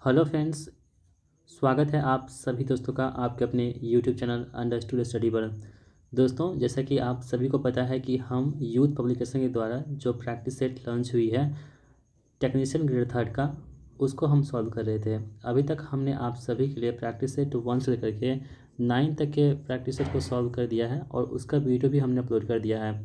Hello friends, स्वागत है आप सभी दोस्तों का आपके अपने यूट्यूब चैनल अंडरस्टूड स्टडी पर। दोस्तों, जैसा कि आप सभी को पता है कि हम यूथ पब्लिकेशन के द्वारा जो प्रैक्टिस सेट लॉन्च हुई है टेक्नीशियन ग्रेड थर्ड का, उसको हम सॉल्व कर रहे थे। अभी तक हमने आप सभी के लिए प्रैक्टिस सेट 1 से लेकर के 9 तक के प्रैक्टिस सेट को सॉल्व कर दिया है और उसका वीडियो भी हमने अपलोड कर दिया है।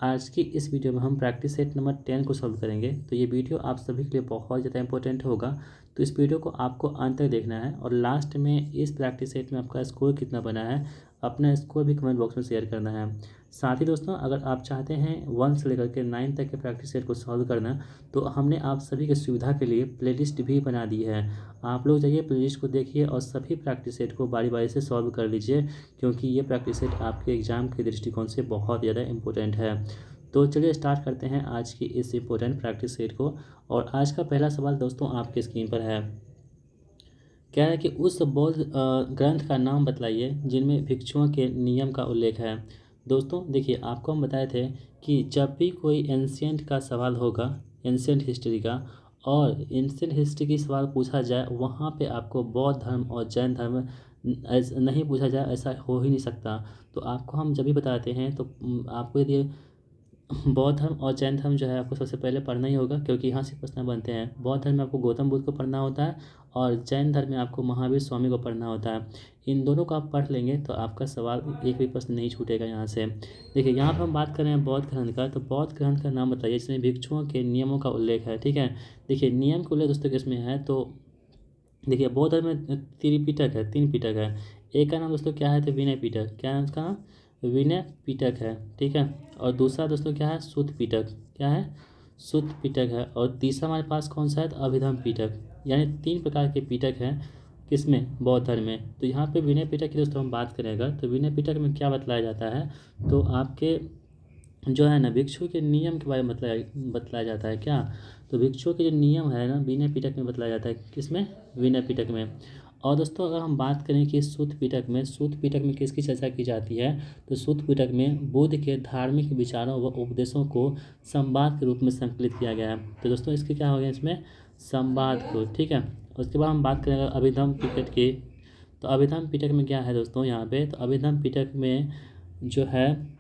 आज की इस वीडियो में हम प्रैक्टिस सेट नंबर 10 को सॉल्व करेंगे। तो ये वीडियो आप सभी के लिए बहुत ज़्यादा इंपॉर्टेंट होगा, तो इस वीडियो को आपको अंत तक देखना है और लास्ट में इस प्रैक्टिस सेट में आपका स्कोर कितना बना है, अपना स्कोर भी कमेंट बॉक्स में शेयर करना है। साथ ही दोस्तों, अगर आप चाहते हैं 1 से लेकर के 9 तक के प्रैक्टिस सेट को सॉल्व करना, तो हमने आप सभी की सुविधा के लिए प्लेलिस्ट भी बना दी है। आप लोग जाइए प्लेलिस्ट को देखिए और सभी प्रैक्टिस सेट को बारी बारी से सॉल्व कर लीजिए, क्योंकि ये प्रैक्टिस सेट आपके एग्ज़ाम के दृष्टिकोण से बहुत ज़्यादा इंपॉर्टेंट है। तो चलिए स्टार्ट करते हैं आज की इस इम्पोर्टेंट प्रैक्टिस सेट को। और आज का पहला सवाल दोस्तों आपके स्क्रीन पर है। क्या है कि उस बौद्ध ग्रंथ का नाम बतलाइए जिनमें भिक्षुओं के नियम का उल्लेख है। दोस्तों देखिए, आपको हम बताए थे कि जब भी कोई एंशियंट का सवाल होगा, एंशियंट हिस्ट्री का, और एंशियंट हिस्ट्री की सवाल पूछा जाए, वहाँ पे आपको बौद्ध धर्म और जैन धर्म नहीं पूछा जाए, ऐसा हो ही नहीं सकता। तो आपको हम जब भी बताते हैं तो आपको यदि बौद्ध धर्म और जैन धर्म जो है आपको सबसे पहले पढ़ना ही होगा, क्योंकि यहाँ से प्रश्न बनते हैं। बौद्ध धर्म में आपको गौतम बुद्ध को पढ़ना होता है और जैन धर्म में आपको महावीर स्वामी को पढ़ना होता है। इन दोनों को आप पढ़ लेंगे तो आपका सवाल एक भी प्रश्न नहीं छूटेगा यहाँ से। देखिए, यहाँ पर हम बात कर रहे हैं बौद्ध ग्रंथ का, तो बौद्ध ग्रंथ का नाम बताइए जिसमें भिक्षुओं के नियमों का उल्लेख है। ठीक है, देखिए नियम का उल्लेख दोस्तों किसमें है, तो देखिए बौद्ध धर्म में त्रिपिटक है, 3 पिटक है। एक का नाम दोस्तों क्या है, तो विनय पिटक। क्या है उसका, विनय पिटक है। ठीक है, और दूसरा दोस्तों क्या है, सुत्त पिटक। क्या है, सुत्त पिटक है। और तीसरा हमारे पास कौन सा है, तो अभिधम पिटक। यानी 3 प्रकार के पिटक हैं किसमें, बौद्ध धर्म में। तो यहाँ पे विनय पिटक की दोस्तों हम बात करेंगे, तो विनय पिटक में क्या बतलाया जाता है, तो आपके जो है ना भिक्षु के नियम के बारे में बतलाया जाता है। क्या, तो भिक्षु के जो नियम है ना विनय पिटक में बतलाया जाता है। किसमें, विनय पिटक में। और दोस्तों अगर हम बात करें कि सूत पिटक में किसकी चर्चा की जाती है, तो सूत पिटक में बुद्ध के धार्मिक विचारों व उपदेशों को संवाद के रूप में संकलित किया गया है। तो दोस्तों इसके क्या हो गया, इसमें संवाद को। ठीक है, उसके बाद हम बात करेंगे अभिधम पिटक की। तो अभिधम पिटक में क्या है दोस्तों यहाँ पे, तो अभिधम पिटक में जो है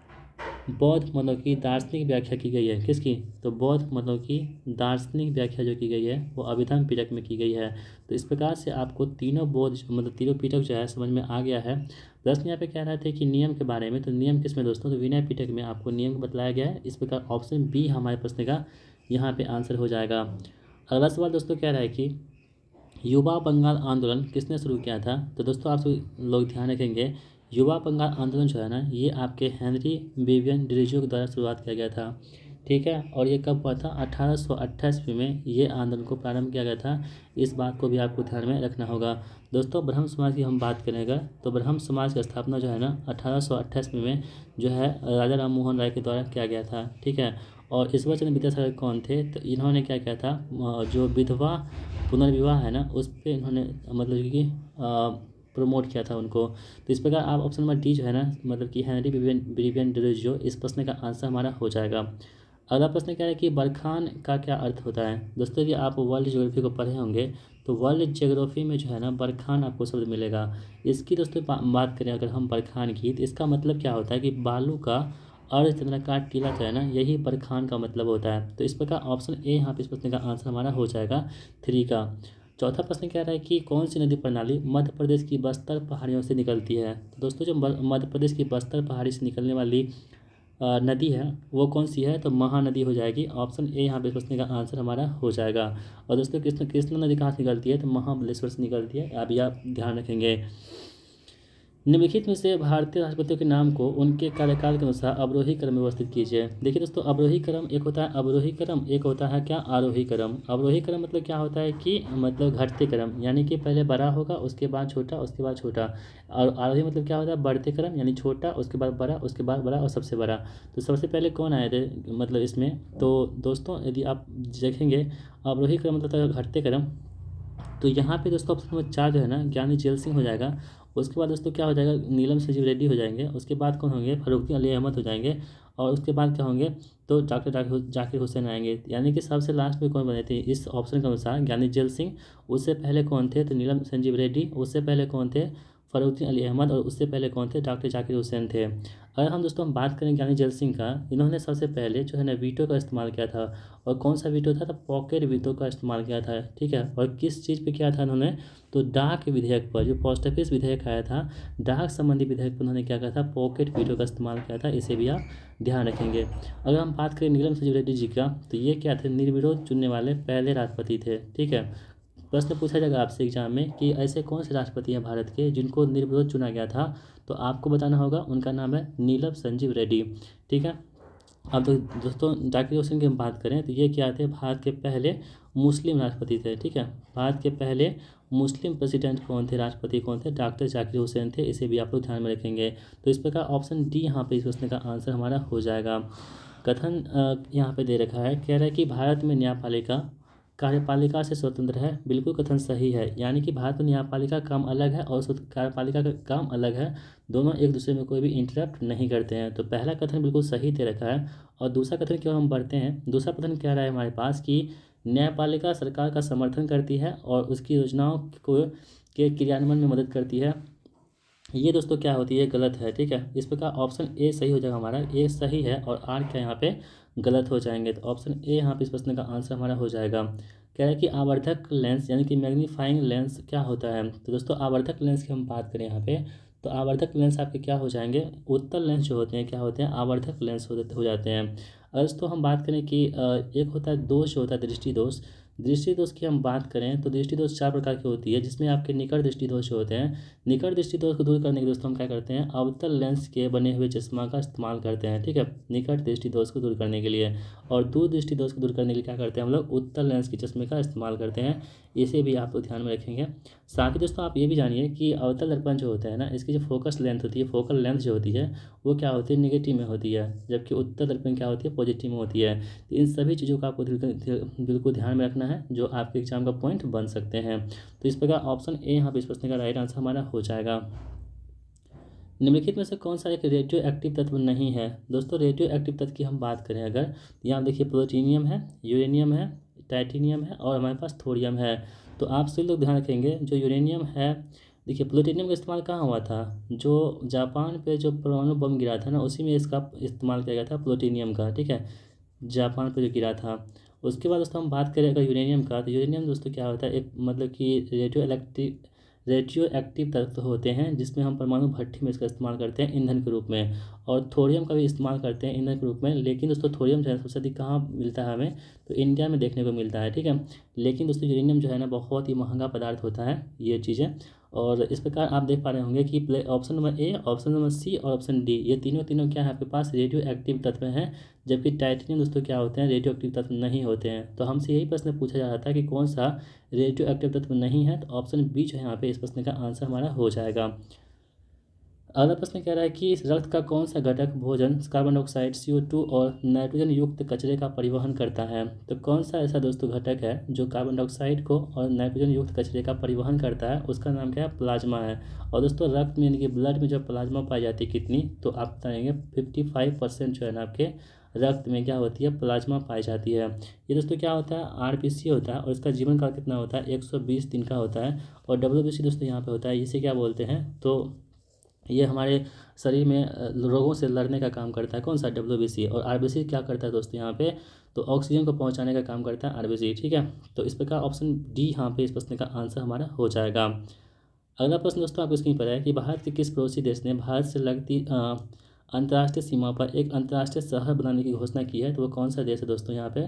बौद्ध मतों की दार्शनिक व्याख्या की गई है। किसकी, तो बौद्ध मतों की दार्शनिक व्याख्या जो की गई है वो अभिधम पिटक में की गई है। तो इस प्रकार से आपको तीनों बौद्ध तीनों पिटक जो है समझ में आ गया है। प्रश्न यहाँ पे कह रहे थे कि नियम के बारे में, तो नियम किसमें दोस्तों, तो विनय पिटक में आपको नियम को बतलाया गया है। इस प्रकार ऑप्शन बी हमारे प्रश्न का यहाँ पे आंसर हो जाएगा। अगला सवाल दोस्तों कह रहा है कि युवा बंगाल आंदोलन किसने शुरू किया था। तो दोस्तों आप लोग ध्यान रखेंगे, युवा बंगाल आंदोलन जो है ना, ये आपके हेनरी विवियन डिरीजो के द्वारा शुरुआत किया गया था। ठीक है, और ये कब हुआ था, 1828 में ये आंदोलन को प्रारंभ किया गया था। इस बात को भी आपको ध्यान में रखना होगा। दोस्तों ब्रह्म समाज की हम बात करेंगे, तो ब्रह्म समाज की स्थापना जो है ना 1828 में जो है राजा राम मोहन राय के द्वारा किया गया था। ठीक है, और ईश्वर चंद्र विद्यासागर कौन थे, तो इन्होंने क्या किया था, जो विधवा पुनर्विवाह है ना उस पर इन्होंने मतलब कि प्रमोट किया था उनको। तो इस प्रकार आप ऑप्शन नंबर डी जो है ना, मतलब कि हेनरी विवियन डिरीजो, इस प्रश्न का आंसर हमारा हो जाएगा। अगला प्रश्न क्या है कि बरखान का क्या अर्थ होता है। दोस्तों यदि आप वर्ल्ड ज्योग्राफी को पढ़े होंगे, तो वर्ल्ड ज्योग्राफी में जो है ना बरखान आपको शब्द मिलेगा। इसकी दोस्तों बात करें अगर हम बरखान की, तो इसका मतलब क्या होता है कि बालू का अर्धचंद्राकार टीला जो है ना, यही बरखान का मतलब होता है। तो इस प्रकार ऑप्शन ए यहाँ पे इस प्रश्न का आंसर हमारा हो जाएगा 3 का। चौथा प्रश्न कह रहा है कि कौन सी नदी प्रणाली मध्य प्रदेश की बस्तर पहाड़ियों से निकलती है। तो दोस्तों जो मध्य प्रदेश की बस्तर पहाड़ी से निकलने वाली नदी है वो कौन सी है, तो महानदी हो जाएगी। ऑप्शन ए यहाँ पे प्रश्न का आंसर हमारा हो जाएगा। और दोस्तों कृष्णा नदी कहाँ से निकलती है, तो महाबलेश्वर से निकलती है। आप यह ध्यान रखेंगे। निम्नलिखित में से भारतीय राष्ट्रपतियों के नाम को उनके कार्यकाल के अनुसार अवरोही क्रम में व्यवस्थित कीजिए। देखिए दोस्तों, अवरोही क्रम एक होता है अवरोही क्रम, एक होता है क्या, आरोही क्रम। अवरोही क्रम मतलब क्या होता है कि मतलब घटते क्रम, यानी कि पहले बड़ा होगा उसके बाद छोटा उसके बाद छोटा। और आरोही मतलब क्या होता है, बढ़ते क्रम, यानी छोटा उसके बाद बड़ा उसके बाद बड़ा और सबसे बड़ा। तो सबसे पहले कौन आए थे मतलब इसमें, तो दोस्तों यदि आप देखेंगे अवरोही क्रम मतलब होता है घटते क्रम। तो यहाँ पे दोस्तों ऑप्शन नंबर 4 जो है ना ज्ञानी जेल सिंह हो जाएगा। उसके बाद दोस्तों क्या हो जाएगा, नीलम संजीव रेड्डी हो जाएंगे। उसके बाद कौन होंगे, फरुख्दीन अली अहमद हो जाएंगे। और उसके बाद क्या होंगे, तो डॉक्टर जाकिर हुसैन आएंगे। यानी कि सबसे लास्ट में कौन बने थे इस ऑप्शन के अनुसार, ज्ञानी जेल सिंह। उससे पहले कौन थे, तो नीलम संजीव रेड्डी। उससे पहले कौन थे, फरुद्दीन अली अहमद। और उससे पहले कौन थे, डॉक्टर जाकिर हुसैन थे। अगर हम दोस्तों हम बात करें ज्ञानी जेल सिंह का, इन्होंने सबसे पहले जो है ना वीटो का इस्तेमाल किया था। और कौन सा वीटो था, तो पॉकेट वीटो का इस्तेमाल किया था, ठीक है। और किस चीज़ पे किया था उन्होंने, तो डाक विधेयक पर, जो पोस्ट ऑफिस विधेयक आया था, डाक संबंधी विधेयक पर उन्होंने क्या किया था, पॉकेट वीटो का इस्तेमाल किया था। इसे भी आप ध्यान रखेंगे। अगर हम बात करें नीलम संजीव रेड्डी जी का, तो ये क्या थे, निर्विरोध चुनने वाले पहले राष्ट्रपति थे, ठीक है। प्रश्न पूछा जाएगा आपसे एग्जाम में कि ऐसे कौन से राष्ट्रपति हैं भारत के जिनको निर्विरोध चुना गया था, तो आपको बताना होगा उनका नाम है नीलम संजीव रेड्डी, ठीक है। अब तो दोस्तों जाकिर हुसैन की हम बात करें, तो ये क्या थे, भारत के पहले मुस्लिम राष्ट्रपति थे, ठीक है। भारत के पहले मुस्लिम प्रेसिडेंट कौन थे, राष्ट्रपति कौन थे, डॉक्टर जाकिर हुसैन थे। इसे भी आप लोग ध्यान में रखेंगे। तो इस प्रकार ऑप्शन डी यहाँ पे इस प्रश्न का आंसर हमारा हो जाएगा। कथन यहाँ पे दे रखा है, कह रहा है कि भारत में न्यायपालिका कार्यपालिका से स्वतंत्र है। बिल्कुल कथन सही है। यानी कि भारत में न्यायपालिका का काम अलग है और कार्यपालिका का काम अलग है। दोनों एक दूसरे में कोई भी इंटरप्ट नहीं करते हैं। तो पहला कथन बिल्कुल सही दे रखा है। और दूसरा कथन क्यों हम बढ़ते हैं, दूसरा कथन क्या रहा है हमारे पास कि न्यायपालिका सरकार का समर्थन करती है और उसकी योजनाओं को के क्रियान्वयन में मदद करती है। ये दोस्तों क्या होती है, गलत है, ठीक है। इस प्रकार ऑप्शन ए सही हो जाएगा हमारा, ए सही है और आर क्या यहाँ पे गलत हो जाएंगे। तो ऑप्शन ए यहाँ पे इस प्रश्न का आंसर हमारा हो जाएगा। कह रहा है कि आवर्धक लेंस यानी कि मैग्नीफाइंग लेंस क्या होता है। तो दोस्तों आवर्धक लेंस की हम बात करें यहाँ पे, तो आवर्धक लेंस आपके क्या हो जाएंगे, उत्तल लेंस जो होते हैं क्या होते हैं, आवर्धक लेंस हो जाते हैं। अगर दोस्तों हम बात करें कि एक होता है दोष, जो होता है दृष्टि दोष। दृष्टि दोष की हम बात करें तो दृष्टि दोष 4 प्रकार की होती है, जिसमें आपके निकट दृष्टि दोष होते हैं। निकट दृष्टि दोष को दूर करने के दोस्तों हम क्या करते हैं, अवतल लेंस के बने हुए चश्मा का इस्तेमाल करते हैं, ठीक है, निकट दृष्टि दोष को दूर करने के लिए। और दूर दृष्टि दोष को दूर करने के लिए क्या करते हैं हम लोग, उत्तल लेंस के चश्मे का इस्तेमाल करते हैं। इसे भी आप लोग ध्यान में रखेंगे। साथ ही दोस्तों आप ये भी जानिए कि अवतल दर्पण जो होता है ना, इसकी जो फोकस लेंथ होती है, फोकल लेंथ जो होती है, वो क्या होती है, निगेटिव में होती है, जबकि उत्तल दर्पण क्या होती है, पॉजिटिव में होती है। तो इन सभी चीज़ों का आपको बिल्कुल ध्यान में रखना है, जो आपके एग्जाम का पॉइंट बन सकते हैं। तो इस प्रकार ऑप्शन ए यहाँ पे इस प्रश्न का राइट आंसर हमारा हो जाएगा। निम्नलिखित में से कौन सा एक रेडियो एक्टिव तत्व नहीं है। दोस्तों रेडियो एक्टिव तत्व की हम बात करें अगर, तो यहाँ देखिए प्लूटोनियम है, यूरेनियम है, टाइटेनियम है और हमारे पास थोरियम है। तो आप सभी लोग ध्यान रखेंगे, जो यूरेनियम है, देखिए प्लूटोनियम का इस्तेमाल कहाँ हुआ था, जो जापान पे जो परमाणु बम गिरा था ना, उसी में इसका इस्तेमाल किया गया था प्लूटोनियम का, ठीक है, जापान पे जो गिरा था। उसके बाद दोस्तों हम बात करें अगर यूरेनियम का, तो यूरेनियम दोस्तों क्या होता है, एक मतलब कि रेडियो एक्टिव तत्व होते हैं, जिसमें हम परमाणु भट्ठी में इसका इस्तेमाल करते हैं ईंधन के रूप में। और थोरियम का भी इस्तेमाल करते हैं ईंधन के रूप में। लेकिन दोस्तों थोरियम जो है सबसे अधिक कहाँ मिलता है हमें, तो इंडिया में देखने को मिलता है, ठीक है। लेकिन दोस्तों यूरेनियम जो है ना बहुत ही महंगा पदार्थ होता है ये चीज़ें। और इस प्रकार आप देख पा रहे होंगे कि option number A, option number C और ऑप्शन डी, ये तीनों तीनों क्या है आपके पास, रेडियो एक्टिव तत्व हैं। जबकि टाइटेनियम दोस्तों क्या होते हैं, रेडियो एक्टिव तत्व नहीं होते हैं। तो हमसे यही प्रश्न पूछा जा रहा था कि कौन सा रेडियो एक्टिव तत्व नहीं है, तो ऑप्शन बी जो है यहाँ पे इस प्रश्न का आंसर हमारा हो जाएगा। अगला प्रश्न कह रहा है कि रक्त का कौन सा घटक भोजन, कार्बन डाइऑक्साइड, CO2 और नाइट्रोजन युक्त कचरे का परिवहन करता है। तो कौन सा ऐसा दोस्तों घटक है जो कार्बन डाइऑक्साइड को और नाइट्रोजन युक्त कचरे का परिवहन करता है, उसका नाम क्या है, प्लाज्मा है। और दोस्तों रक्त में यानी कि ब्लड में जब प्लाज्मा पाई जाती है कितनी, तो आप बताएंगे 55% जो है ना आपके रक्त में क्या होती है, प्लाज्मा पाई जाती है। ये दोस्तों क्या होता है, RBC होता है और इसका जीवन काल कितना होता है, 120 दिन का होता है। और WBC दोस्तों यहाँ पे होता है, इसे क्या बोलते हैं, तो ये हमारे शरीर में रोगों से लड़ने का काम करता है, कौन सा, WBC। और RBC क्या करता है दोस्तों यहाँ पे, तो ऑक्सीजन को पहुँचाने का काम करता है RBC, ठीक है। तो इस प्रकार ऑप्शन डी यहाँ पे इस प्रश्न का आंसर हमारा हो जाएगा। अगला प्रश्न दोस्तों आपको स्क्रीन पर है कि भारत के किस पड़ोसी देश ने भारत से लगती अंतर्राष्ट्रीय सीमा पर एक अंतर्राष्ट्रीय शहर बनाने की घोषणा की है। तो वो कौन सा देश है दोस्तों, यहाँ पे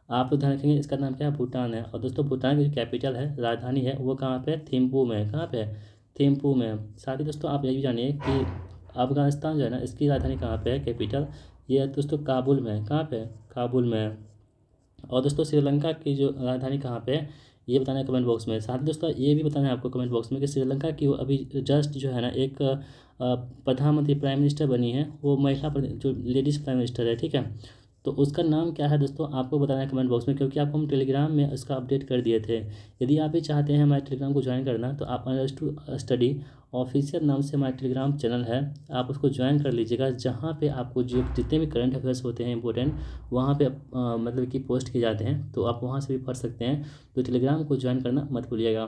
आप लोग ध्यान रखेंगे, इसका नाम क्या है, भूटान है। और दोस्तों भूटान की जो कैपिटल है, राजधानी है, वो कहाँ पे है, थिम्पू में। कहाँ पे है, थिम्पू में। साथ ही दोस्तों आप ये भी जानिए कि अफगानिस्तान जो है ना, इसकी राजधानी कहाँ पे है, कैपिटल, ये है दोस्तों काबुल में है। कहाँ पे है, काबुल में है। और दोस्तों श्रीलंका की जो राजधानी कहाँ पे है, ये बताना है कमेंट बॉक्स में। साथ ही दोस्तों ये भी बताना है आपको कमेंट बॉक्स में कि श्रीलंका की वो अभी जस्ट जो है ना एक प्रधानमंत्री प्राइम मिनिस्टर बनी है, वो महिला जो लेडीज़ प्राइम मिनिस्टर है, ठीक है। तो उसका नाम क्या है दोस्तों आपको बताना है कमेंट बॉक्स में, क्योंकि आपको हम टेलीग्राम में उसका अपडेट कर दिए थे। यदि आप भी चाहते हैं हमारे टेलीग्राम को ज्वाइन करना तो आप अंडरस्टूड स्टडी ऑफिशियल नाम से हमारा टेलीग्राम चैनल है, आप उसको ज्वाइन कर लीजिएगा। जहाँ पे आपको जो जितने भी करंट अफेयर्स होते हैं इंपॉर्टेंट, वहाँ पे मतलब कि पोस्ट किए जाते हैं, तो आप वहाँ से भी पढ़ सकते हैं। तो टेलीग्राम को ज्वाइन करना मत भूलिएगा।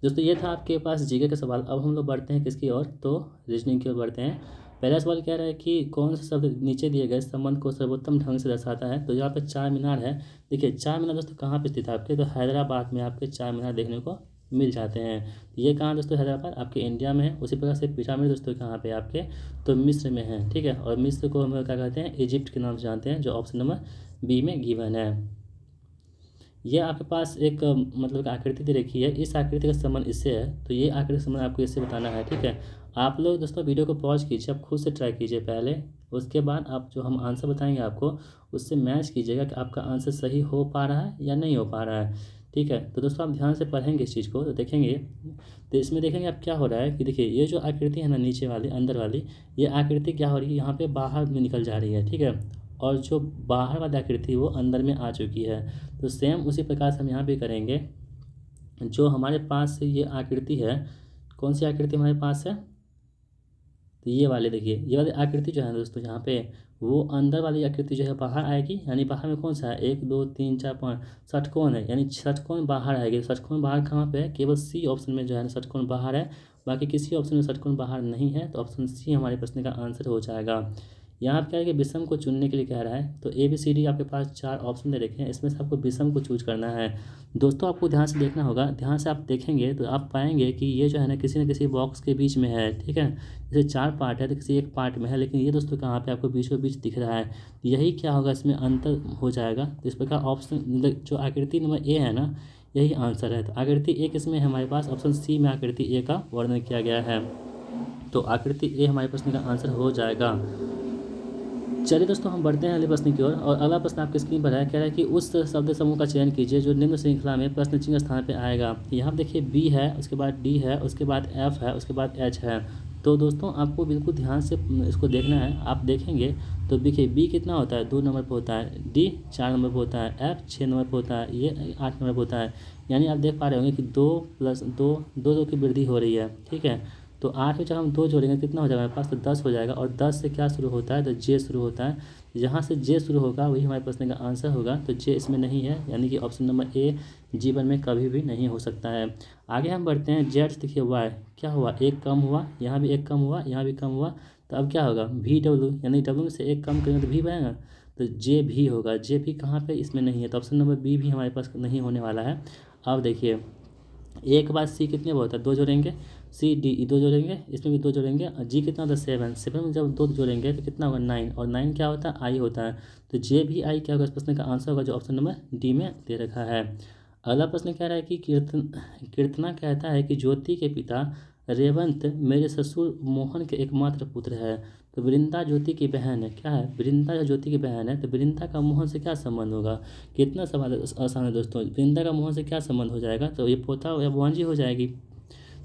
दोस्तों ये था आपके पास जीके का सवाल। अब हम लोग बढ़ते हैं किसकी ओर, तो रीजनिंग की ओर बढ़ते हैं। पहला सवाल कह रहा है कि कौन सा शब्द नीचे दिए गए संबंध को सर्वोत्तम ढंग से दर्शाता है। तो यहाँ पे चार मीनार है। देखिए चार मीनार दोस्तों कहाँ पे स्थित है आपके, तो हैदराबाद में आपके चार मीनार देखने को मिल जाते हैं। ये कहाँ दोस्तों, हैदराबाद आपके इंडिया में है। उसी प्रकार से पिरामिड दोस्तों कहाँ पे आपके, तो मिस्र में है। ठीक है, और मिस्र को हम क्या कहते हैं, इजिप्ट के नाम से जानते हैं, जो ऑप्शन नंबर बी में गिवन है। ये आपके पास एक मतलब कि आकृति दे रखी है, इस आकृति का संबंध इससे है, तो ये आकृति का संबंध आपको इससे बताना है। ठीक है, आप लोग दोस्तों वीडियो को पॉज कीजिए, आप खुद से ट्राई कीजिए पहले, उसके बाद आप जो हम आंसर बताएंगे आपको उससे मैच कीजिएगा कि आपका आंसर सही हो पा रहा है या नहीं हो पा रहा है। ठीक है, तो दोस्तों आप ध्यान से पढ़ेंगे इस चीज़ को तो देखेंगे, तो इसमें देखेंगे आप क्या हो रहा है कि देखिए ये जो आकृति है ना नीचे वाली अंदर वाली, ये आकृति क्या हो रही है, यहाँ पे बाहर में निकल जा रही है। ठीक है, और जो बाहर वाली आकृति वो अंदर में आ चुकी है। तो सेम उसी प्रकार से हम यहाँ भी करेंगे। जो हमारे पास ये आकृति है, कौन सी आकृति हमारे पास है, तो ये वाले देखिए, ये वाली आकृति जो है दोस्तों यहाँ पे, वो अंदर वाली आकृति जो है बाहर आएगी। यानी बाहर में कौन सा है, 1 2 3 4 5 षटकोण है, यानी षटकोण बाहर आएगी। षटकोण बाहर कहाँ पे है, केवल सी ऑप्शन में जो है ना षटकोण बाहर है, बाकी किसी ऑप्शन में षटकोण बाहर नहीं है। तो ऑप्शन सी हमारे प्रश्न का आंसर हो जाएगा। यहाँ पे क्या है कि विषम को चुनने के लिए कह रहा है, तो ABCD आपके पास 4 ऑप्शन दे रखे हैं, इसमें से आपको विषम को चूज करना है। दोस्तों आपको ध्यान से देखना होगा, ध्यान से आप देखेंगे तो आप पाएंगे कि ये जो है ना किसी न किसी बॉक्स के बीच में है। ठीक है, जैसे 4 पार्ट है तो किसी एक पार्ट में है, लेकिन ये दोस्तों कहाँ पे आपको बीचों बीच दिख रहा है, यही क्या होगा, इसमें अंतर हो जाएगा। तो इस प्रकार ऑप्शन जो आकृति नंबर ए है ना, यही आंसर है। तो आकृति ए किसमें है हमारे पास, ऑप्शन सी में आकृति ए का वर्णन किया गया है। तो आकृति ए हमारे प्रश्न का आंसर हो जाएगा। चलिए दोस्तों हम बढ़ते हैं अगले प्रश्न की ओर। और अगला प्रश्न आपकी स्क्रीन पर है, कह रहा है कि उस शब्द समूह का चयन कीजिए जो निम्न श्रृंखला में प्रश्न चिन्ह स्थान पे आएगा। यहाँ देखिए बी है, उसके बाद डी है, उसके बाद एफ है, उसके बाद एच है। तो दोस्तों आपको बिल्कुल ध्यान से इसको देखना है। आप देखेंगे तो देखिए बी कितना होता है, 2 नंबर पर होता है, डी 4 नंबर पर होता है, एफ 6 नंबर पर होता है, ये 8 नंबर पर होता है। यानी आप देख पा रहे होंगे कि 2 + 2 2 की वृद्धि हो रही है। ठीक है, तो 8 में जब हम 2 जोड़ेंगे कितना हो जाएगा हमारे पास, तो 10 हो जाएगा। और 10 से क्या शुरू होता है, तो जे शुरू होता है। जहाँ से जे शुरू होगा वही हमारे प्रश्न का आंसर होगा। तो जे इसमें नहीं है, यानी कि ऑप्शन नंबर ए जीवन में कभी भी नहीं हो सकता है। आगे हम बढ़ते हैं, जेड देखिए वाई क्या हुआ, एक कम हुआ, यहाँ भी एक कम हुआ, यहाँ भी कम हुआ। तो अब क्या होगा, वी डब्ल्यू, यानी डब्ल्यू में से एक कम करेंगे तो भी बनेगा, तो जे भी होगा। जे भी कहाँ पे, इसमें नहीं है, तो ऑप्शन नंबर बी भी हमारे पास नहीं होने वाला है। अब देखिए ए के बाद सी कितने बहुत है, 2 जोड़ेंगे, सी डी 2 जोड़ेंगे, इसमें भी 2 जोड़ेंगे, और जी कितना होता है 7, 7 में जब 2 जोड़ेंगे तो कितना होगा 9, और 9 क्या होता है, आई होता है। तो जे भी आई क्या होगा, इस प्रश्न का आंसर होगा जो ऑप्शन नंबर डी में दे रखा है। अगला प्रश्न कह रहा है कि कीर्तना कहता है कि ज्योति के पिता रेवंत मेरे ससुर मोहन के एकमात्र पुत्र है। तो वृंदा ज्योति की बहन है, क्या है, वृंदा जो ज्योति की बहन है, तो वृंदा का मोहन से क्या संबंध होगा। कितना सवाल आसान है दोस्तों, वृंदा का मोहन से क्या संबंध हो जाएगा, तो ये पोता या भांजी हो जाएगी।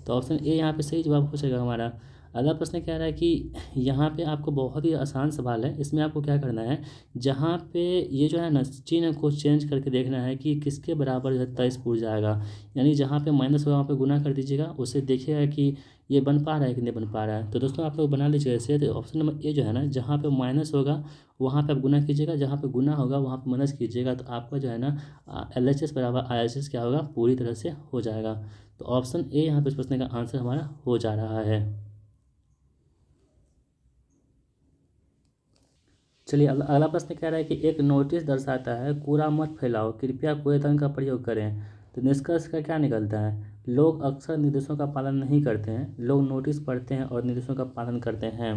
तो ऑप्शन ए यहाँ पे सही जवाब हो जाएगा हमारा। अगला प्रश्न कह रहा है कि यहाँ पे आपको बहुत ही आसान सवाल है, इसमें आपको क्या करना है, जहाँ पे ये जो है ना चिन्ह को चेंज करके देखना है कि किसके बराबर जो है 23 पूर जाएगा। यानी जहाँ पे माइनस होगा वहाँ पे गुना कर दीजिएगा, उससे देखिएगा कि ये बन पा रहा है कि नहीं बन पा रहा है। तो दोस्तों आप लोग बना लीजिएगा ऐसे। तो ऑप्शन नंबर ए जो है ना, जहाँ पे माइनस होगा वहाँ पे आप गुना कीजिएगा, जहाँ पे गुना होगा वहाँ पे माइनस कीजिएगा। तो आपका जो है ना LHS बराबर IHS क्या होगा, पूरी तरह से हो जाएगा। तो ऑप्शन ए यहाँ पे इस प्रश्न का आंसर हमारा हो जा रहा है। चलिए अगला प्रश्न कह रहा है कि एक नोटिस दर्शाता है कूड़ा मत फैलाओ, कृपया कूड़ेदान का प्रयोग करें। तो निष्कर्ष का क्या निकलता है, लोग अक्सर निर्देशों का पालन नहीं करते हैं, लोग नोटिस पढ़ते हैं और निर्देशों का पालन करते हैं।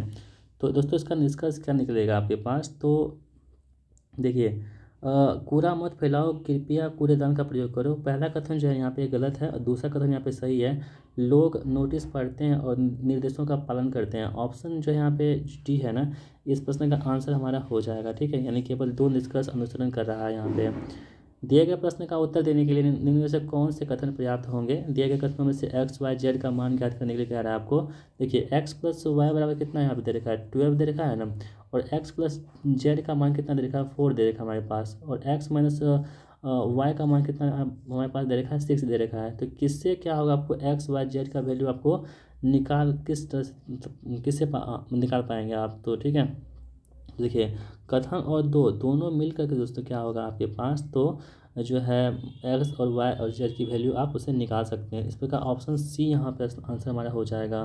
तो दोस्तों इसका निष्कर्ष क्या निकलेगा आपके पास, तो देखिए कूड़ा मत फैलाओ, कृपया कूड़ेदान का प्रयोग करो। पहला कथन जो है यहाँ पे गलत है और दूसरा कथन यहाँ पे सही है। लोग नोटिस पढ़ते हैं और निर्देशों का पालन करते हैं। ऑप्शन जो यहाँ पे डी है ना, इस प्रश्न का आंसर हमारा हो जाएगा। ठीक है, यानी केवल 2 निष्कर्ष अनुसरण कर रहा है यहाँ पे। दिए गए प्रश्न का उत्तर देने के लिए निम्न में से कौन से कथन पर्याप्त होंगे। दिए गए कथनों में से एक्स वाई जेड का मान ज्ञात करने के लिए कह रहा है आपको। देखिए एक्स प्लस वाई बराबर कितना यहाँ पे दे रखा है 12 दे रखा है ना, और एक्स प्लस जेड का मान कितना दे रखा है 4 दे रखा है हमारे पास, और एक्स माइनस वाई का मान कितना हमारे पास दे रखा है 6 दे रखा है। तो किससे क्या होगा, आपको एक्स वाई जेड का वैल्यू आपको निकाल किस तरह किससे निकाल पाएंगे आप, तो ठीक है। देखिए कथन और दोनों मिल करके दोस्तों क्या होगा आपके पास, तो जो है एक्स और वाई और जेड की वैल्यू आप उसे निकाल सकते हैं। इस प्रकार ऑप्शन सी यहाँ पे आंसर हमारा हो जाएगा।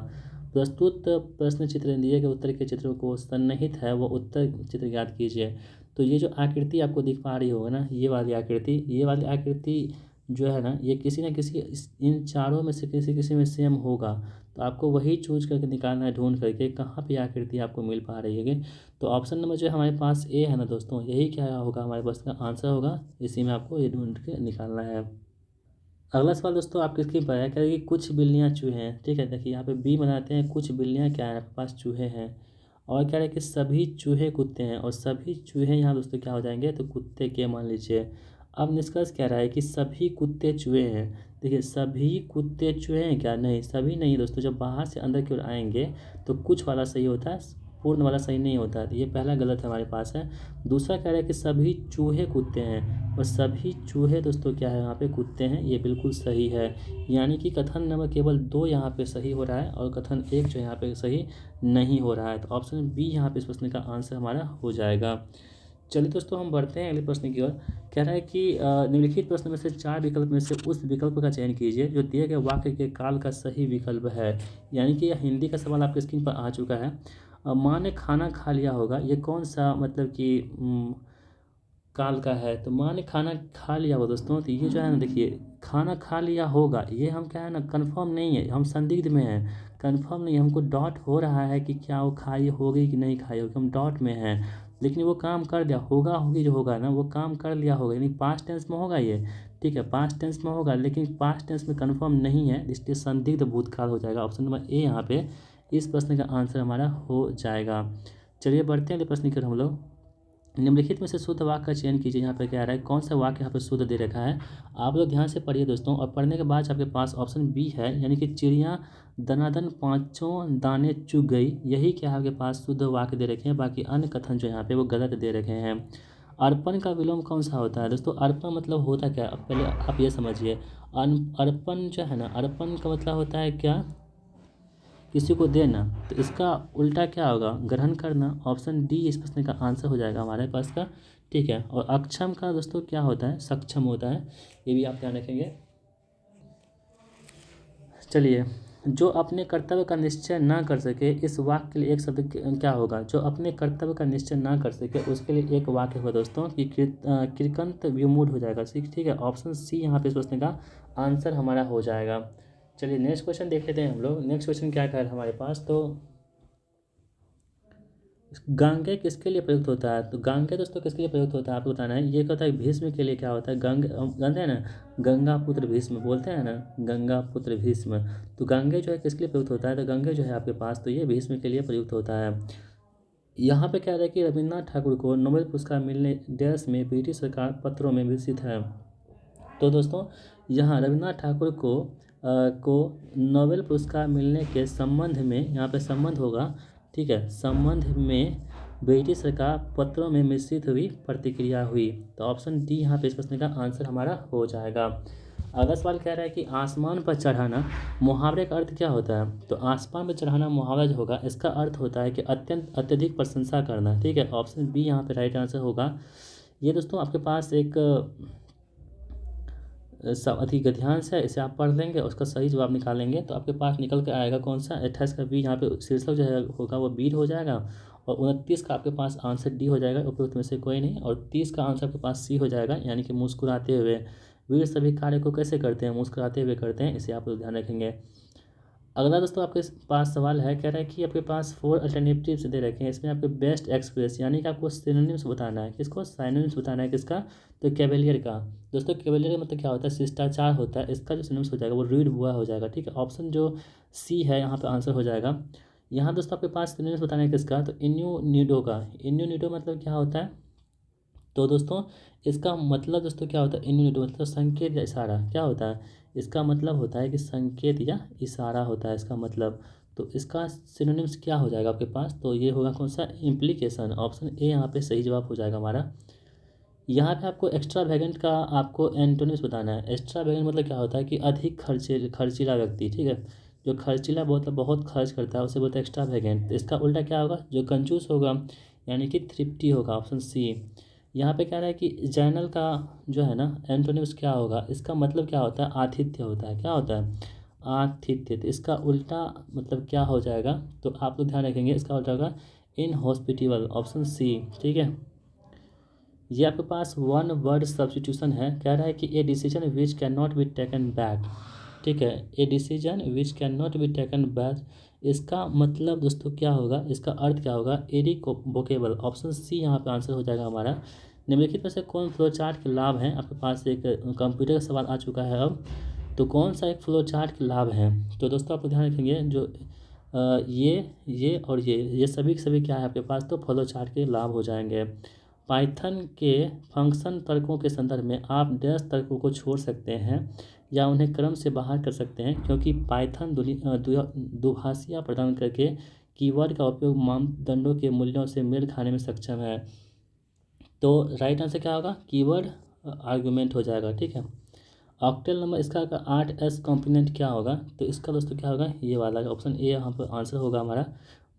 प्रस्तुत प्रश्न चित्र दिए गए उत्तर के चित्रों को सन्निहित है वो उत्तर चित्र ज्ञात कीजिए। तो ये जो आकृति आपको दिख पा रही होगा ना, ये वाली आकृति जो है ना, ये किसी न किसी इन चारों में से किसी में सेम होगा। तो आपको वही चूज करके निकालना है, ढूंढ करके कहाँ पे आकृति आपको मिल पा रही है। तो ऑप्शन नंबर जो हमारे पास ए है ना दोस्तों, यही क्या होगा हमारे पास का आंसर होगा। इसी में आपको ये ढूंढ के निकालना है। अगला सवाल दोस्तों आपके स्क्रीन पर है, कह रहे हैं कि कुछ बिल्लियाँ चूहे हैं, ठीक है। देखिए यहाँ पे बी बनाते हैं, कुछ बिल्लियाँ क्या है आपके पास चूहे हैं, और कह रहे हैं कि सभी चूहे कुत्ते हैं, और सभी चूहे यहाँ दोस्तों क्या हो जाएंगे, तो कुत्ते के मान लीजिए। अब निष्कर्ष कह रहा है कि सभी कुत्ते चूहे हैं। देखिए सभी कुत्ते चूहे हैं क्या, नहीं सभी नहीं दोस्तों, जब बाहर से अंदर की ओर आएंगे तो कुछ वाला सही होता है, पूर्ण वाला सही नहीं होता है। तो ये पहला गलत है हमारे पास है। दूसरा कह रहा है कि सभी चूहे कुत्ते हैं, और सभी चूहे दोस्तों क्या है यहाँ पे कुत्ते हैं, ये बिल्कुल सही है। यानी कि कथन नंबर केवल 2 यहाँ पे सही हो रहा है, और कथन 1 जो यहाँ पे सही नहीं हो रहा है। तो ऑप्शन बी यहाँ पे इस प्रश्न का आंसर हमारा हो जाएगा। चलिए दोस्तों हम बढ़ते हैं अगले प्रश्न की ओर। कह रहा है कि निम्नलिखित प्रश्न में से 4 विकल्प में से उस विकल्प का चयन कीजिए जो दिए गए वाक्य के काल का सही विकल्प है। यानी कि यह हिंदी का सवाल आपके स्क्रीन पर आ चुका है। माँ ने खाना खा लिया होगा, ये कौन सा मतलब कि काल का है। तो माँ ने खाना खा लिया होगा दोस्तों, तो ये जो है ना देखिए खाना खा लिया होगा, ये हम क्या है ना कन्फर्म नहीं है, हम संदिग्ध में हैं, कन्फर्म नहीं, हमको डाउट हो रहा है कि क्या वो खाई होगी कि नहीं खाई होगी, हम डाउट में हैं। लेकिन वो काम कर लिया होगा, होगी जो होगा ना वो काम कर लिया होगा, यानी पास्ट टेंस में होगा ये, ठीक है पास्ट टेंस में होगा, लेकिन पास्ट टेंस में कन्फर्म नहीं है, इसलिए संदिग्ध भूतकाल हो जाएगा। ऑप्शन नंबर ए यहाँ पे इस प्रश्न का आंसर हमारा हो जाएगा। चलिए बढ़ते हैं अगले प्रश्न की ओर हम लोग। निम्नलिखित में से शुद्ध वाक्य का चयन कीजिए। यहाँ पर क्या आ रहा है, कौन सा वाक्य यहाँ पर शुद्ध दे रखा है। आप लोग ध्यान से पढ़िए दोस्तों, और पढ़ने के बाद आपके पास ऑप्शन बी है, यानी कि चिड़िया दनादन पाँचों दाने चुग गई, यही क्या है आपके पास शुद्ध वाक्य दे रखे हैं। बाकी अन्य कथन जो यहाँ पे वो गलत दे रखे हैं। अर्पण का विलोम कौन सा होता है दोस्तों, अर्पण मतलब होता क्या, अब पहले आप ये समझिए। अर्पण जो है ना, अर्पण का मतलब होता है क्या, किसी को देना, तो इसका उल्टा क्या होगा, ग्रहण करना। ऑप्शन डी इस प्रश्न का आंसर हो जाएगा हमारे पास का, ठीक है। और अक्षम का दोस्तों क्या होता है, सक्षम होता है, ये भी आप ध्यान रखेंगे। चलिए, जो अपने कर्तव्य का निश्चय ना कर सके, इस वाक्य के लिए एक शब्द क्या होगा। जो अपने कर्तव्य का निश्चय ना कर सके उसके लिए एक वाक्य होगा दोस्तों कि कृतंत विमूढ़ हो जाएगा, ठीक है। ऑप्शन सी यहाँ पे इस प्रश्न का आंसर हमारा हो जाएगा। चलिए नेक्स्ट क्वेश्चन देख लेते हैं हम लोग। नेक्स्ट क्वेश्चन क्या है हमारे पास, तो गांगे किसके लिए प्रयुक्त होता है। तो गांगे दोस्तों किसके लिए प्रयुक्त होता है आपको बताना है। ये कहता है भीष्म के लिए क्या होता है, जानते हैं ना, गंगा पुत्र भीष्म बोलते हैं ना, गंगा पुत्र भीष्म। तो गांगे जो है किसके लिए प्रयुक्त होता है, तो गंगे जो है आपके पास, तो ये भीष्म के लिए प्रयुक्त होता है। यहाँ पे क्या है कि रविन्द्रनाथ ठाकुर को नोबेल पुरस्कार मिलने देश में ब्रिटिश सरकार पत्रों में विकसित है। तो दोस्तों यहाँ रविन्द्रनाथ ठाकुर को नोबेल पुरस्कार मिलने के संबंध में यहाँ पे संबंध होगा, ठीक है, संबंध में ब्रिटिश सरकार पत्रों में मिश्रित हुई प्रतिक्रिया हुई। तो ऑप्शन डी यहाँ पे इस प्रश्न का आंसर हमारा हो जाएगा। अगला सवाल कह रहा है कि आसमान पर चढ़ाना मुहावरे का अर्थ क्या होता है। तो आसमान पर चढ़ाना मुहावरा जो होगा इसका अर्थ होता है कि अत्यधिक प्रशंसा करना, ठीक है। ऑप्शन बी यहाँ पे राइट आंसर होगा। ये दोस्तों आपके पास एक अधिक गद्यांश है, इसे आप पढ़ लेंगे, उसका सही जवाब निकालेंगे तो आपके पास निकल के आएगा कौन सा 28 का बी, यहाँ पे शीर्षक जो है होगा वो बीट हो जाएगा, और 29 का आपके पास आंसर डी हो जाएगा, उपयुक्त में से कोई नहीं, और 30 का आंसर आपके पास सी हो जाएगा, यानी कि मुस्कुराते हुए। वीर सभी कार्य को कैसे करते हैं, मुस्कुराते हुए करते हैं, इसे आप लोग ध्यान रखेंगे। अगला दोस्तों आपके पास सवाल है, कह रहा है कि आपके पास 4 अल्टरनेटिव्स दे रखे हैं, इसमें आपके बेस्ट एक्सप्रेस यानी कि आपको सिनोनिम्स बताना है, किसको सिनोनिम्स बताना है, किसका, तो कैवेलियर का। दोस्तों कैवेलियर का मतलब क्या होता है, शिष्टाचार होता है, इसका जो सिनोनिम्स हो जाएगा वो रीड बुआ हो जाएगा, ठीक है। ऑप्शन जो सी है यहाँ पे आंसर हो जाएगा। यहाँ दोस्तों आपके पास सिनोनिम्स बताना है किसका, तो इन्यूनिडो का। इन्यूनिडो मतलब क्या होता है, तो दोस्तों इसका मतलब दोस्तों क्या होता है, इन यूनिट मतलब संकेत या इशारा क्या होता है, इसका मतलब होता है कि संकेत या इशारा होता है इसका मतलब। तो इसका सिनोनिम्स क्या हो जाएगा आपके पास, तो ये होगा कौन सा, इम्प्लीकेशन। ऑप्शन ए यहाँ पे सही जवाब हो जाएगा हमारा। यहाँ पे आपको एक्स्ट्रा वैगेंट का आपको एंटोनिम्स बताना है। एक्स्ट्रा वैगेंट मतलब क्या होता है कि अधिक खर्चीला व्यक्ति, ठीक है, जो खर्चीला बहुत खर्च करता है उसे बोलते हैं एक्स्ट्रा वैगेंट। तो इसका उल्टा क्या होगा, जो कंजूस होगा यानी कि थ्रिफ्टी होगा, ऑप्शन सी। यहाँ पे कह रहा है कि जैनल का जो है ना एंटोनिम्स क्या होगा, इसका मतलब क्या होता है, आतिथ्य होता है, क्या होता है, आतिथ्य। तो इसका उल्टा मतलब क्या हो जाएगा, तो आप लोग ध्यान रखेंगे, इसका उल्टा होगा इनहॉस्पिटेबल, ऑप्शन सी, ठीक है। ये आपके पास वन वर्ड सब्स्टिट्यूशन है, कह रहा है कि a decision which can not be taken back, ठीक है, a decision which can not be taken back. इसका मतलब दोस्तों क्या होगा, इसका अर्थ क्या होगा, इरिवोकेबल, ऑप्शन सी यहाँ पे आंसर हो जाएगा हमारा। निम्नलिखित में से कौन फ्लो चार्ट के लाभ हैं, आपके पास एक कंप्यूटर का सवाल आ चुका है अब, तो कौन सा एक फ्लो चार्ट के लाभ हैं। तो दोस्तों आप ध्यान रखेंगे, जो ये और ये सभी के सभी क्या है आपके पास, तो फ्लो चार्ट के लाभ हो जाएंगे। पाइथन के फंक्शन तर्कों के संदर्भ में आप डैश तर्कों को छोड़ सकते हैं या उन्हें क्रम से बाहर कर सकते हैं, क्योंकि पाइथन दुभाषिया प्रदान करके कीवर्ड का उपयोग मानदंडों के मूल्यों से मेल खाने में सक्षम है। तो राइट आंसर क्या होगा, कीवर्ड आर्गुमेंट हो जाएगा, ठीक है। ऑक्टेल नंबर इसका 8S कॉम्पोनेंट क्या होगा, तो इसका दोस्तों क्या होगा, ये वाला ऑप्शन ए यहाँ पर आंसर होगा हमारा।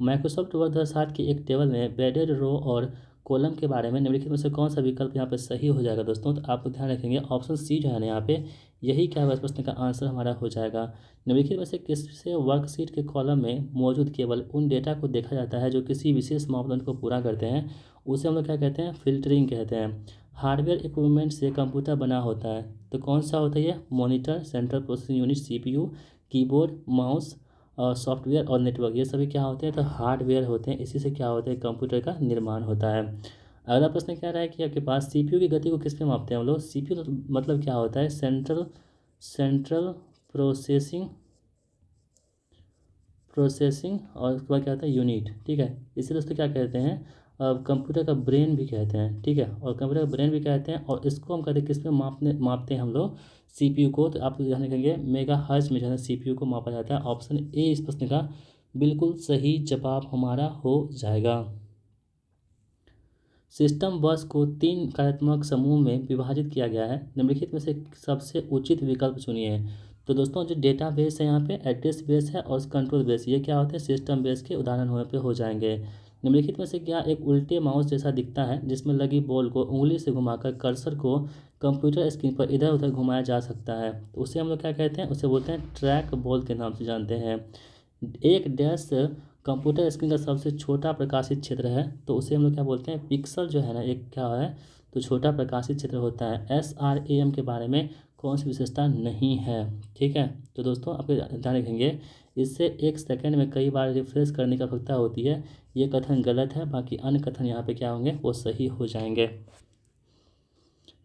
माइक्रोसॉफ्ट वर्ड 2007 की एक टेबल में बेडेड रो और कॉलम के बारे में निम्नलिखित में से कौन सा विकल्प यहाँ पे सही हो जाएगा दोस्तों, तो आप ध्यान रखेंगे ऑप्शन सी जो है ना यहाँ पे, यही क्या होगा इस प्रश्न का आंसर हमारा हो जाएगा। निम्नलिखित में से किससे वर्कशीट के कॉलम में मौजूद केवल उन डेटा को देखा जाता है जो किसी विशेष मापदंड को पूरा करते हैं, उसे हम लोग क्या कहते हैं, फिल्टरिंग कहते हैं। हार्डवेयर इक्विपमेंट से कंप्यूटर बना होता है, तो कौन सा होता है ये, monitor, central processing unit CPU, keyboard, mouse और सॉफ्टवेयर और नेटवर्क, ये सभी क्या होते हैं, तो हार्डवेयर होते हैं। इसी से क्या होता है, कंप्यूटर का निर्माण होता है। अगला प्रश्न क्या रहा है कि आपके पास सीपीयू की गति को किस पे मापते हैं हम लोग, सीपीयू मतलब क्या होता है, सेंट्रल प्रोसेसिंग और उसके बाद क्या होता है, यूनिट, ठीक है। इसे दोस्तों क्या कहते हैं, कंप्यूटर का ब्रेन भी कहते हैं, ठीक है, और कंप्यूटर का ब्रेन भी कहते हैं। और इसको हम कहते हैं किस में मापते हैं हम लोग, सीपीयू को। तो आप ध्यान रखेंगे मेगा हर्ट्ज में जो है सीपीयू को मापा जाता है। ऑप्शन ए इस प्रश्न का बिल्कुल सही जवाब हमारा हो जाएगा। सिस्टम बस को 3 कार्यात्मक समूह में विभाजित किया गया है, निम्नलिखित में से सबसे उचित विकल्प चुनिए। तो दोस्तों जो डेटा बेस है यहाँ पे, एड्रेस बेस है और कंट्रोल बेस, ये क्या होते हैं, सिस्टम बेस के उदाहरण होने पे हो जाएंगे। निम्नलिखित में से क्या एक उल्टे माउस जैसा दिखता है, जिसमें लगी बॉल को उंगली से घुमाकर कर्सर को कंप्यूटर स्क्रीन पर इधर उधर घुमाया जा सकता है, तो उसे हम लोग क्या कहते हैं, उसे बोलते हैं ट्रैक बॉल के नाम से जानते हैं। एक डैश कंप्यूटर स्क्रीन का सबसे छोटा प्रकाशित क्षेत्र है, तो उसे हम लोग क्या बोलते हैं, पिक्सल जो है ना एक क्या है, तो छोटा प्रकाशित क्षेत्र होता है। SRAM के बारे में कौन सी विशेषता नहीं है, ठीक है। तो दोस्तों आप ध्यान रखेंगे, इससे 1 सेकंड में कई बार रिफ्रेश करने की आवश्यकता होती है, ये कथन गलत है, बाकी अन्य कथन यहाँ पे क्या होंगे, वो सही हो जाएंगे।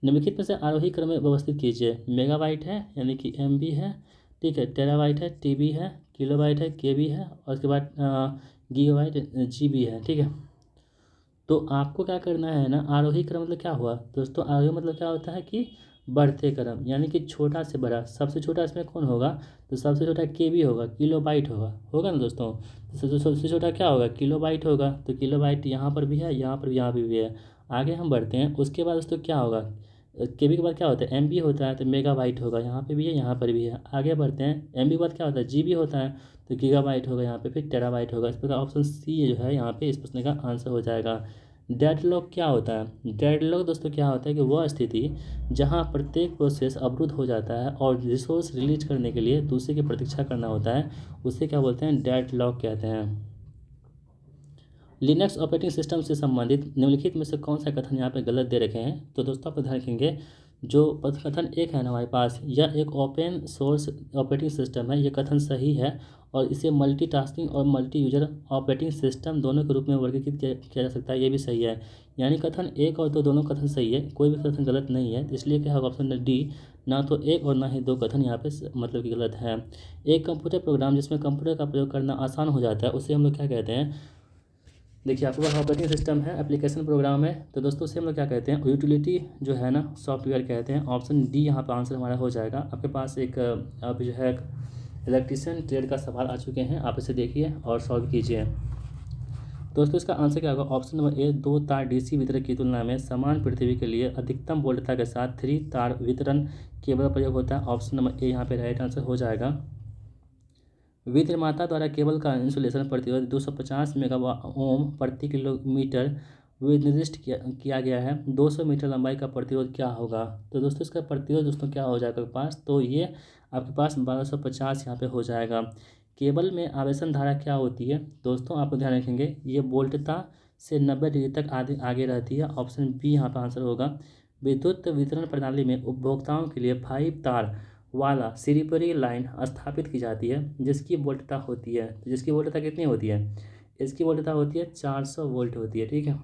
निम्नलिखित में से आरोही क्रम में व्यवस्थित कीजिए। मेगाबाइट है यानी कि MB है, ठीक है, टेराबाइट है, TB है, किलोबाइट है, KB है, और उसके बाद गीगाबाइट GB है, ठीक है। तो आपको क्या करना है ना, आरोही क्रम मतलब क्या हुआ दोस्तों, आरोही मतलब क्या होता है कि बढ़ते क्रम, यानी कि छोटा से बड़ा। सबसे छोटा इसमें कौन होगा, तो सबसे छोटा KB होगा, किलोबाइट होगा ना दोस्तों। तो सबसे छोटा क्या होगा, किलोबाइट होगा, तो किलोबाइट यहाँ पर भी है, यहाँ पर भी, यहाँ पर भी है। आगे हम बढ़ते हैं, उसके बाद दोस्तों क्या होगा, KB के बाद क्या होता है, MB होता है, तो मेगाबाइट होगा, यहाँ पे भी है, यहाँ पर भी है। आगे बढ़ते हैं, MB के बाद क्या होता है, GB होता है, तो गीगाबाइट होगा यहाँ पे, फिर टेराबाइट होगा। इस प्रकार ऑप्शन सी जो है यहाँ पे इस प्रश्न का आंसर हो जाएगा। डेडलॉक क्या होता है, डेडलॉक दोस्तों क्या होता है कि वह स्थिति जहाँ प्रत्येक प्रोसेस अवरुद्ध हो जाता है और रिसोर्स रिलीज करने के लिए दूसरे की प्रतीक्षा करना होता है, उसे क्या बोलते हैं, डेडलॉक कहते हैं। लिनक्स ऑपरेटिंग सिस्टम से संबंधित निम्नलिखित में से कौन सा कथन यहाँ पे गलत दे रखे हैं, तो दोस्तों आप ध्यान रखेंगे, जो कथन एक है ना हमारे पास, यह एक ओपन सोर्स ऑपरेटिंग सिस्टम है, ये कथन सही है, और इसे मल्टीटास्किंग और मल्टी यूजर ऑपरेटिंग सिस्टम दोनों के रूप में वर्गीकृत किया जा सकता है, ये भी सही है। यानी कथन एक और दो दोनों कथन सही है, कोई भी कथन गलत नहीं है, इसलिए क्या होगा ऑप्शन डी, ना तो एक और ना ही दो कथन यहाँ पे मतलब कि गलत है। एक कंप्यूटर प्रोग्राम जिसमें कंप्यूटर का प्रयोग करना आसान हो जाता है, उसे हम लोग क्या कहते हैं, देखिए आपके पास ऑपरेटिंग सिस्टम है, एप्लीकेशन प्रोग्राम है, तो दोस्तों उसे हम लोग क्या कहते हैं, यूटिलिटी जो है ना सॉफ्टवेयर कहते हैं। ऑप्शन डी यहाँ पर आंसर हमारा हो जाएगा। आपके पास एक अब जो है इलेक्ट्रीशियन ट्रेड का सवाल आ चुके हैं, आप इसे देखिए और सॉल्व कीजिए। दोस्तों इसका आंसर क्या होगा, ऑप्शन नंबर ए, दो तार डीसी वितरक की तुलना में समान पृथ्वी के लिए अधिकतम वोल्टता के साथ 3 तार वितरण केबल का प्रयोग होता है। ऑप्शन नंबर ए यहाँ पे राइट आंसर हो जाएगा। विद्युत निर्माता द्वारा केबल का इंसुलेशन प्रतिरोध 250 मेगा ओम प्रति किलोमीटर निर्दिष्ट किया गया है। 200 मीटर लंबाई का प्रतिरोध क्या होगा। तो दोस्तों इसका प्रतिरोध दोस्तों क्या हो जाएगा आपके पास, तो ये आपके पास 1250 यहाँ पे हो जाएगा। केबल में आवेशन धारा क्या होती है दोस्तों, आप ध्यान रखेंगे, ये वोल्टता से 90 डिग्री तक आगे रहती है। ऑप्शन बी यहाँ पर आंसर होगा। विद्युत वितरण प्रणाली में उपभोक्ताओं के लिए 5 तार वाला सिरीपरी लाइन स्थापित की जाती है जिसकी वोल्टता होती है, तो जिसकी वोल्टता कितनी होती है, इसकी वोल्टता होती है 400 वोल्ट होती है। ठीक है।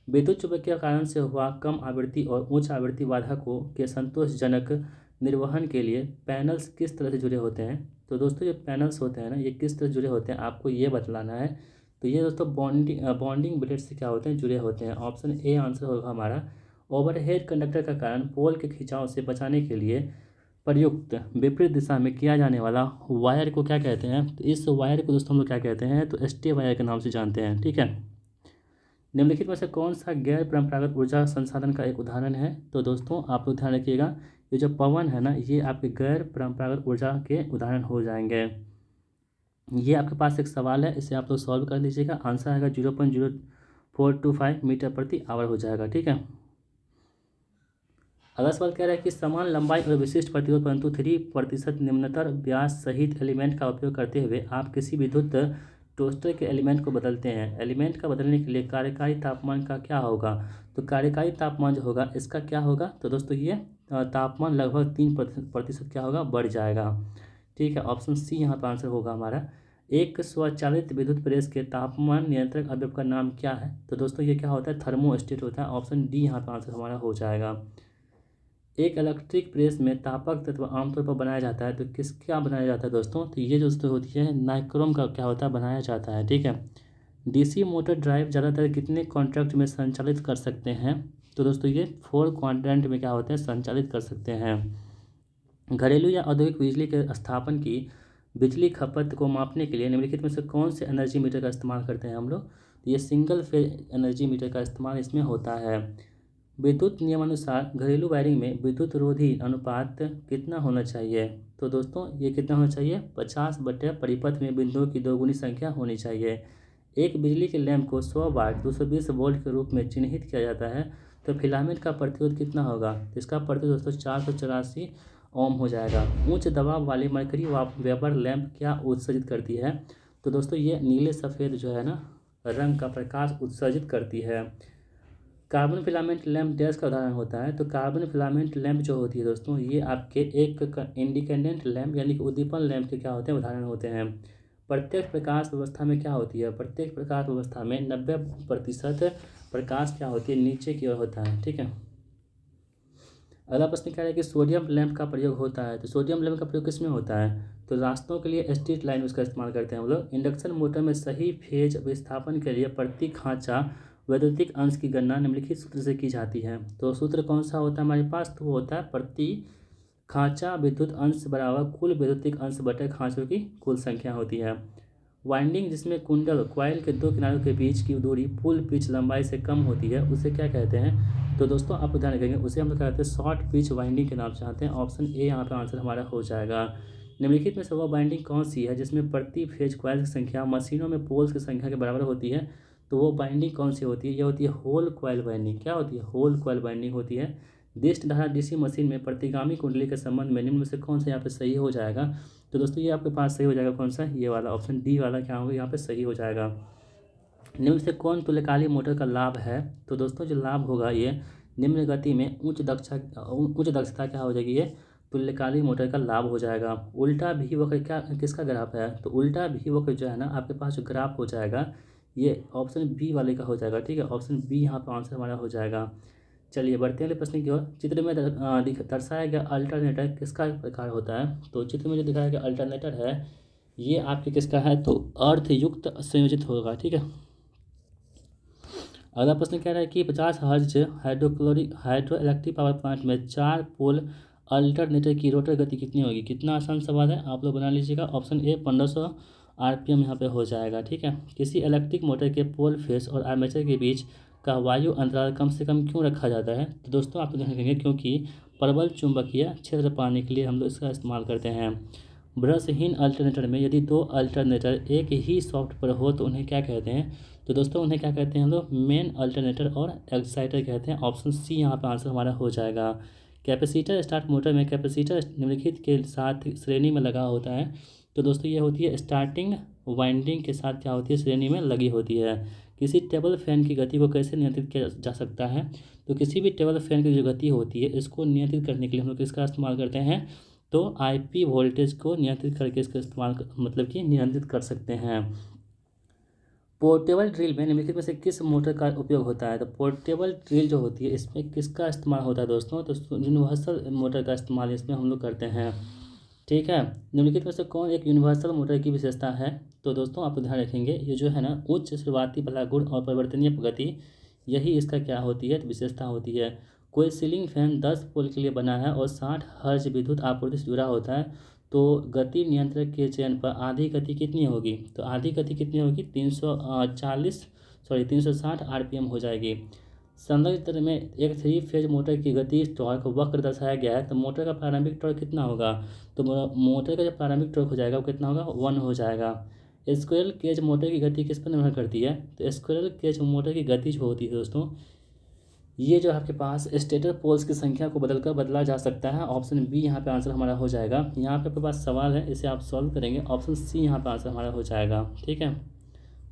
विद्युत चुंबकीय कारण से हुआ कम आवृत्ति और उच्च आवृत्ति बाधकों के संतोषजनक निर्वहन के लिए पैनल्स किस तरह से जुड़े होते हैं। तो दोस्तों जो पैनल्स होते हैं ना, ये किस तरह जुड़े होते हैं आपको ये बतलाना है। तो ये दोस्तों बॉन्डिंग ब्लेड से क्या होते हैं, जुड़े होते हैं। ऑप्शन ए आंसर होगा हमारा। ओवरहेड कंडक्टर का कारण पोल के खिंचाव से बचाने के लिए प्रयुक्त विपरीत दिशा में किया जाने वाला वायर को क्या कहते हैं। तो इस वायर को दोस्तों हम लोग क्या कहते हैं, तो स्टे वायर के नाम से जानते हैं। ठीक है। निम्नलिखित में से कौन सा गैर परंपरागत ऊर्जा संसाधन का एक उदाहरण है। तो दोस्तों आप लोग ध्यान रखिएगा, ये जो पवन है ना, ये आपके गैर परंपरागत ऊर्जा के उदाहरण हो जाएंगे। ये आपके पास एक सवाल है, इसे आप लोग सॉल्व कर लीजिएगा। आंसर आएगा 0.0425 मीटर प्रति आवर हो जाएगा। ठीक है। अगला सवाल कह रहा है कि समान लंबाई और विशिष्ट प्रतिरोध परंतु 3% निम्नतर व्यास सहित एलिमेंट का उपयोग करते हुए आप किसी विद्युत टोस्टर के एलिमेंट को बदलते हैं। एलिमेंट का बदलने के लिए कार्यकारी तापमान का क्या होगा। तो कार्यकारी तापमान जो होगा इसका क्या होगा, तो दोस्तों ये तापमान लगभग 3% क्या होगा, बढ़ जाएगा। ठीक है। ऑप्शन सी यहाँ पर आंसर होगा हमारा। एक स्वचालित विद्युत प्रेस के तापमान नियंत्रक अवयव का नाम क्या है। तो दोस्तों ये क्या होता है, थर्मोस्टेट होता है। ऑप्शन डी यहाँ पर आंसर हमारा हो जाएगा। एक इलेक्ट्रिक प्रेस में तापक तत्व आमतौर पर बनाया जाता है, तो किसका बनाया जाता है दोस्तों, तो ये दोस्तों होती है नाइक्रोम का क्या होता है, बनाया जाता है। ठीक है। डीसी मोटर ड्राइव ज़्यादातर कितने कॉन्ट्रैक्ट में संचालित कर सकते हैं। तो दोस्तों ये 4 क्वाड्रेंट में क्या होते हैं, संचालित कर सकते हैं। घरेलू या औद्योगिक बिजली के स्थापन की बिजली खपत को मापने के लिए निम्नलिखित में से कौन से एनर्जी मीटर का इस्तेमाल करते हैं हम लोग। तो ये सिंगल फेज एनर्जी मीटर का इस्तेमाल इसमें होता है। विद्युत नियमानुसार घरेलू वायरिंग में विद्युत रोधी अनुपात कितना होना चाहिए। तो दोस्तों ये कितना होना चाहिए, 50 बटे परिपथ में बिंदुओं की दोगुनी संख्या होनी चाहिए। एक बिजली के लैंप को 100 वाट 220 वोल्ट के रूप में चिन्हित किया जाता है, तो फिलामेंट का प्रतिरोध कितना होगा। तो इसका प्रतिरोध दोस्तों 484 ओम हो जाएगा। उच्च दबाव वाली मरकरी वेबर लैंप क्या उत्सर्जित करती है। तो दोस्तों ये नीले सफ़ेद जो है ना रंग का प्रकाश उत्सर्जित करती है। कार्बन फिलामेंट लैंप डैश का उदाहरण होता है। तो कार्बन फिलामेंट लैंप जो होती है दोस्तों, ये आपके एक इंडिकेंडेंट लैंप यानी कि उद्दीपन लैंप के क्या होते हैं, उदाहरण होते हैं। प्रत्येक प्रकाश व्यवस्था में क्या होती है, प्रत्येक प्रकाश व्यवस्था में 90% प्रकाश क्या होती है, नीचे की ओर होता है। ठीक है। अगला प्रश्न क्या है कि सोडियम लैंप का प्रयोग होता है। तो सोडियम लैंप का प्रयोग किस में होता है, तो रास्तों के लिए स्ट्रीट लाइन उसका इस्तेमाल करते हैं हम लोग। इंडक्शन मोटर में सही फेज विस्थापन के लिए प्रति खांचा वैद्युतिक अंश की गणना निम्नलिखित सूत्र से की जाती है। तो सूत्र कौन सा होता है हमारे पास, तो वो होता है प्रति खांचा विद्युत अंश बराबर कुल वैद्युतिक अंश बटे खांचों की कुल संख्या होती है। वाइंडिंग जिसमें कुंडल क्वाइल के दो किनारों के बीच की दूरी पुल पिच लंबाई से कम होती है उसे क्या कहते हैं। तो दोस्तों आप ध्यान रखेंगे, उसे हम लोग कहते हैं शॉर्ट पिच वाइंडिंग के नाम से जानते हैं। ऑप्शन ए यहाँ पर आंसर हमारा हो जाएगा। निम्नलिखित में से वह वाइंडिंग कौन सी है जिसमें प्रति फेज क्वाइल की संख्या मशीनों में पोल्स की संख्या के बराबर होती है। तो वो बाइंडिंग कौन सी होती है, यह होती है होल क्वाइल बाइंडिंग। क्या होती है, होल क्वाइल बाइंडिंग होती है। दिष्ट धारा डीसी मशीन में प्रतिगामी कुंडली के संबंध में निम्न में से कौन सा यहाँ पे सही हो जाएगा। तो दोस्तों ये आपके पास सही हो जाएगा कौन सा, ये वाला ऑप्शन डी वाला क्या होगा यहाँ पे सही हो जाएगा। निम्न से कौन तुल्यकालिक मोटर का लाभ है। तो दोस्तों जो लाभ होगा ये निम्न गति में उच्च दक्षता क्या हो जाएगी, ये तुल्यकालिक मोटर का लाभ हो जाएगा। उल्टा भी वक्र क्या किसका ग्राफ है, तो उल्टा भी वक्र जो है ना आपके पास जो ग्राफ हो जाएगा ये ऑप्शन बी वाले का हो जाएगा। ठीक है। ऑप्शन बी यहाँ पर आंसर हमारा हो जाएगा। चलिए बढ़ते हैं अगले प्रश्न की ओर। चित्र में दर्शाया गया अल्टरनेटर किसका प्रकार होता है। तो चित्र में जो दिखाया गया अल्टरनेटर है ये आपके किसका है, तो अर्धयुक्त संयोजित होगा। ठीक है। अगला प्रश्न कह रहा है कि 50 hertz hydro electric power plant में 4 पोल अल्टरनेटर की रोटर गति कितनी होगी। कितना आसान सवाल है, आप लोग बना लीजिएगा। ऑप्शन ए 1500 RPM यहाँ पे हो जाएगा। ठीक है, किसी इलेक्ट्रिक मोटर के पोल फेस और आर्मेचर के बीच का वायु अंतराल कम से कम क्यों रखा जाता है। तो दोस्तों आप ध्यान रखेंगे क्योंकि प्रबल चुंबकीय क्षेत्र पाने के लिए हम लोग इसका इस्तेमाल करते हैं। ब्रशहीन अल्टरनेटर में यदि 2 अल्टरनेटर एक ही सॉफ्ट पर हो तो उन्हें क्या कहते हैं। तो दोस्तों उन्हें क्या कहते हैं हम लोग, मेन अल्टरनेटर और एक्साइटर कहते हैं। ऑप्शन सी यहाँ पर आंसर हमारा हो जाएगा। कैपेसिटर स्टार्ट मोटर में कैपेसिटर निम्नलिखित के साथ श्रेणी में लगा होता है। तो दोस्तों ये होती है स्टार्टिंग वाइंडिंग के साथ क्या होती है, श्रेणी में लगी होती है। किसी टेबल फैन की गति को कैसे नियंत्रित किया जा सकता है। तो किसी भी टेबल फैन की जो गति होती है इसको नियंत्रित करने के लिए हम लोग इसका इस्तेमाल करते हैं। तो IP वोल्टेज को नियंत्रित करके इसका इस्तेमाल मतलब कि नियंत्रित कर सकते हैं। पोर्टेबल ड्रिल में निम्नलिखित में से किस मोटर का उपयोग होता है। तो पोर्टेबल ड्रिल जो होती है इसमें किसका इस्तेमाल होता है दोस्तों, तो यूनिवर्सल मोटर का इस्तेमाल इसमें हम लोग करते हैं। ठीक है, निम्नलिखित में से कौन एक यूनिवर्सल मोटर की विशेषता है। तो दोस्तों आप ध्यान रखेंगे ये जो है ना, उच्च शुरुआती बलागुण और परिवर्तनीय गति, यही इसका क्या होती है, विशेषता होती है। कोई सीलिंग फैन 10 पोल के लिए बना है और 60 हर्ट्ज विद्युत आपूर्ति से जुड़ा होता है, तो गति नियंत्रक के चयन पर आधी गति कितनी होगी। तो आधी गति कितनी होगी, 360 RPM हो जाएगी। संलग्न चित्र में एक 3 फेज मोटर की गति टॉर्क वक्र दर्शाया गया है। तो मोटर का प्रारंभिक टॉर्क कितना होगा। तो मोटर का जो प्रारंभिक टॉर्क हो जाएगा वो कितना होगा, 1 हो जाएगा। स्क्विरल केज मोटर की गति किस पर निर्भर करती है। तो स्क्विरल केज मोटर की गति जो होती है दोस्तों, ये जो आपके पास स्टेटर पोल्स की संख्या को बदला जा सकता है। ऑप्शन बी यहाँ पे आंसर हमारा हो जाएगा। यहाँ पे आपके पास सवाल है, इसे आप सॉल्व करेंगे। ऑप्शन सी यहाँ पे आंसर हमारा हो जाएगा। ठीक है,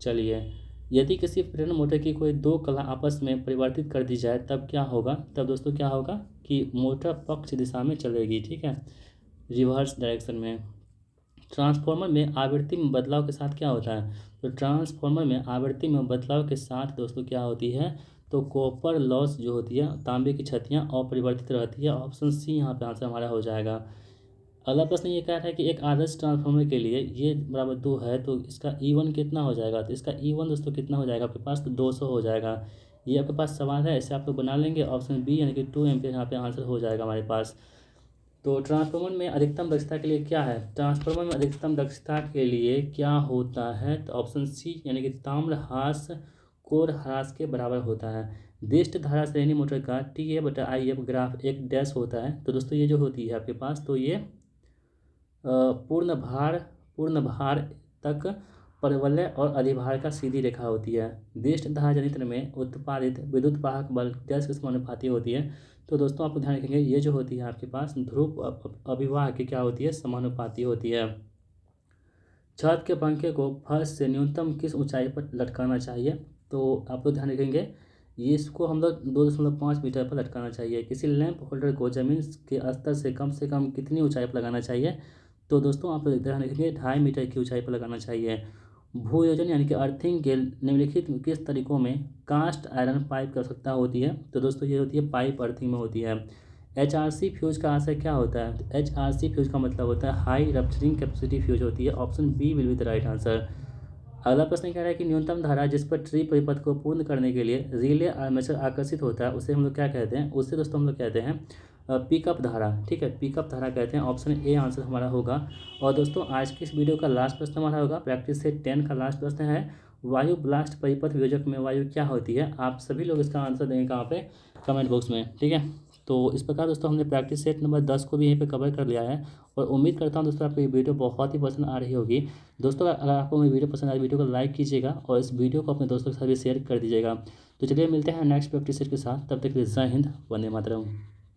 चलिए, यदि किसी प्रेरण मोटर की कोई 2 कला आपस में परिवर्तित कर दी जाए तब क्या होगा। तब दोस्तों क्या होगा कि मोटर पक्ष दिशा में चलेगी। ठीक है, रिवर्स डायरेक्शन में। ट्रांसफार्मर में आवृत्ति में बदलाव के साथ क्या होता है। तो ट्रांसफार्मर में आवृत्ति में बदलाव के साथ दोस्तों क्या होती है, तो कॉपर लॉस जो होती है, तांबे की क्षतियाँ अपरिवर्तित रहती है। ऑप्शन सी यहाँ पे आंसर हमारा हो जाएगा। अगला प्रश्न ये कह रहा है कि एक आदर्श ट्रांसफार्मर के लिए ये बराबर 2 है तो इसका E1 कितना हो जाएगा। तो इसका E1 दोस्तों कितना हो जाएगा आपके पास, तो 200 हो जाएगा। ये आपके पास सवाल है, इसे आप लोग बना लेंगे। ऑप्शन बी यानी कि 2 एम्पियर यहाँ पे आंसर हो जाएगा हमारे पास। तो ट्रांसफार्मर में अधिकतम दक्षता के लिए क्या है। ट्रांसफार्मर में अधिकतम दक्षता के लिए क्या होता है। तो ऑप्शन सी यानी कि ताम्र ह्रास कोर ह्रास के बराबर होता है। दिष्ट धारा श्रेणी मोटर का TA/IF ग्राफ एक डैश होता है। तो दोस्तों ये जो होती है आपके पास, तो ये पूर्ण भार तक परवलय और अधिभार का सीधी रेखा होती है। दिष्ट धारा जनित्र में उत्पादित विद्युत वाहक बल डैश के समानुपाती होती है। तो दोस्तों आप ध्यान रखेंगे ये जो होती है आपके पास ध्रुव अभिवाह की क्या होती है, समानुपाती होती है। छत के पंखे को फर्श से न्यूनतम किस ऊंचाई पर लटकाना चाहिए। तो आप लोग ध्यान रखेंगे ये इसको हम लोग 2.5 मीटर पर लटकाना चाहिए। किसी लैंप होल्डर को जमीन के स्तर से कम कितनी ऊंचाई पर लगाना चाहिए। तो दोस्तों आप लोग ध्यान रखेंगे 2.5 मीटर की ऊंचाई पर लगाना चाहिए। भूयोजन यानी कि अर्थिंग के निम्नलिखित किस तरीकों में कास्ट आयरन पाइप की आवश्यकता होती है। तो दोस्तों ये होती है पाइप अर्थिंग में होती है। HRC फ्यूज का आंसर क्या होता है। तो HRC फ्यूज का मतलब होता है हाई रप्चरिंग कैपेसिटी फ्यूज होती है। Option B will be the right answer. अगला प्रश्न कह रहा है कि न्यूनतम धारा जिस पर ट्री परिपथ को पूर्ण करने के लिए रिले आर्मेचर आकर्षित होता है उसे हम लोग क्या कहते हैं। उससे दोस्तों हम लोग कहते हैं पिकअप धारा। ठीक है, पिकअप धारा कहते हैं। ऑप्शन ए आंसर हमारा होगा। और दोस्तों आज की इस वीडियो का लास्ट प्रश्न हमारा होगा प्रैक्टिस सेट 10 का लास्ट प्रश्न है, वायु ब्लास्ट परिपथ वियोजक में वायु क्या होती है। आप सभी लोग इसका आंसर देंगे कहाँ पे, कमेंट बॉक्स में। ठीक है, तो इस प्रकार दोस्तों हमने प्रैक्टिस सेट नंबर 10 को भी यहीं पे कवर कर लिया है। और उम्मीद करता हूँ दोस्तों आपको ये वीडियो बहुत ही पसंद आ रही होगी। दोस्तों अगर आपको मेरी वीडियो पसंद आए वीडियो को लाइक कीजिएगा और इस वीडियो को अपने दोस्तों के साथ भी शेयर कर दीजिएगा। तो चलिए मिलते हैं नेक्स्ट प्रैक्टिस सेट के साथ, तब तक के लिए जय हिंद, वंदे मातरम।